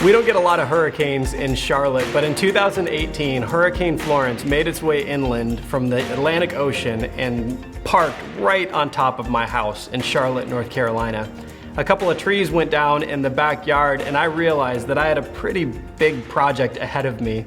We don't get a lot of hurricanes in Charlotte, but in 2018, Hurricane Florence made its way inland from the Atlantic Ocean and parked right on top of my house in Charlotte, North Carolina. A couple of trees went down in the backyard, and I realized that I had a pretty big project ahead of me.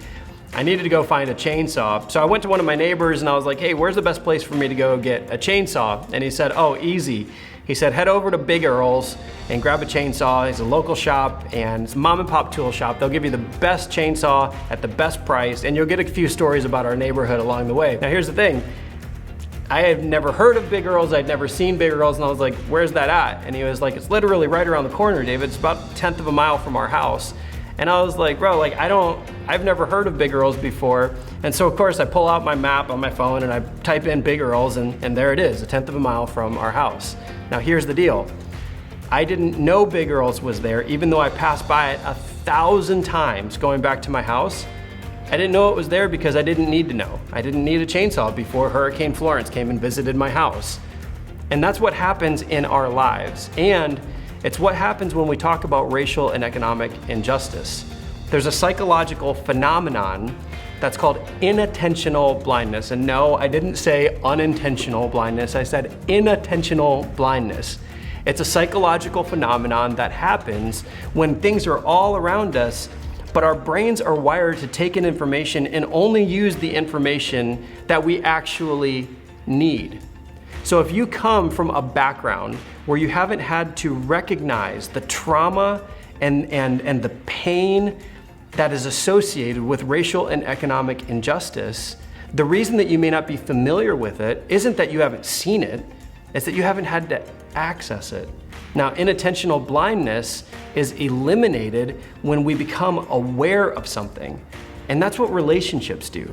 I needed to go find a chainsaw. So I went to one of my neighbors and I was like, hey, where's the best place for me to go get a chainsaw? And he said, oh, easy. He said, head over to Big Earl's and grab a chainsaw. It's a local shop and it's a mom and pop tool shop. They'll give you the best chainsaw at the best price, and you'll get a few stories about our neighborhood along the way. Now here's the thing. I had never heard of Big Earl's, I'd never seen Big Earl's, and I was like, where's that at? And he was like, it's literally right around the corner, David. It's about a 1/10 of a mile from our house. And I was like, bro, I've never heard of Big Earl's before. And so of course I pull out my map on my phone and I type in Big Earl's, and there it is, a 1/10 of a mile from our house. Now here's the deal. I didn't know Big Earl's was there, even though I passed by it 1,000 times going back to my house. I didn't know it was there because I didn't need to know. I didn't need a chainsaw before Hurricane Florence came and visited my house. And that's what happens in our lives. And it's what happens when we talk about racial and economic injustice. There's a psychological phenomenon that's called inattentional blindness. And no, I didn't say unintentional blindness, I said inattentional blindness. It's a psychological phenomenon that happens when things are all around us, but our brains are wired to take in information and only use the information that we actually need. So if you come from a background where you haven't had to recognize the trauma and the pain that is associated with racial and economic injustice, the reason that you may not be familiar with it isn't that you haven't seen it, it's that you haven't had to access it. Now, inattentional blindness is eliminated when we become aware of something. And that's what relationships do.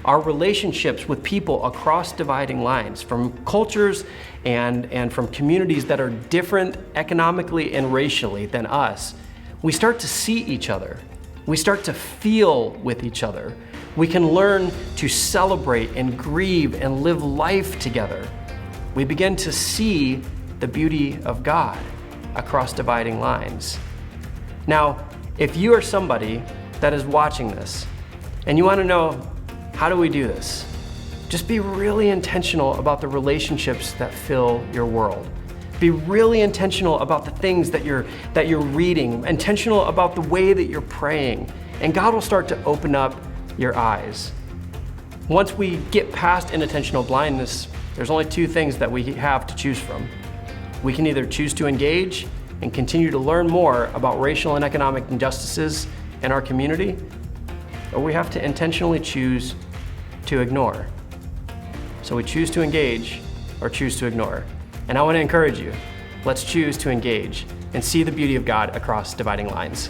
Our relationships with people across dividing lines, from cultures and from communities that are different economically and racially than us, we start to see each other. We start to feel with each other. We can learn to celebrate and grieve and live life together. We begin to see the beauty of God across dividing lines. Now, if you are somebody that is watching this and you want to know, how do we do this? Just be really intentional about the relationships that fill your world. Be really intentional about the things that you're reading, intentional about the way that you're praying, and God will start to open up your eyes. Once we get past inattentional blindness, there's only two things that we have to choose from. We can either choose to engage and continue to learn more about racial and economic injustices in our community, or we have to intentionally choose to ignore. So we choose to engage or choose to ignore. And I want to encourage you, let's choose to engage and see the beauty of God across dividing lines.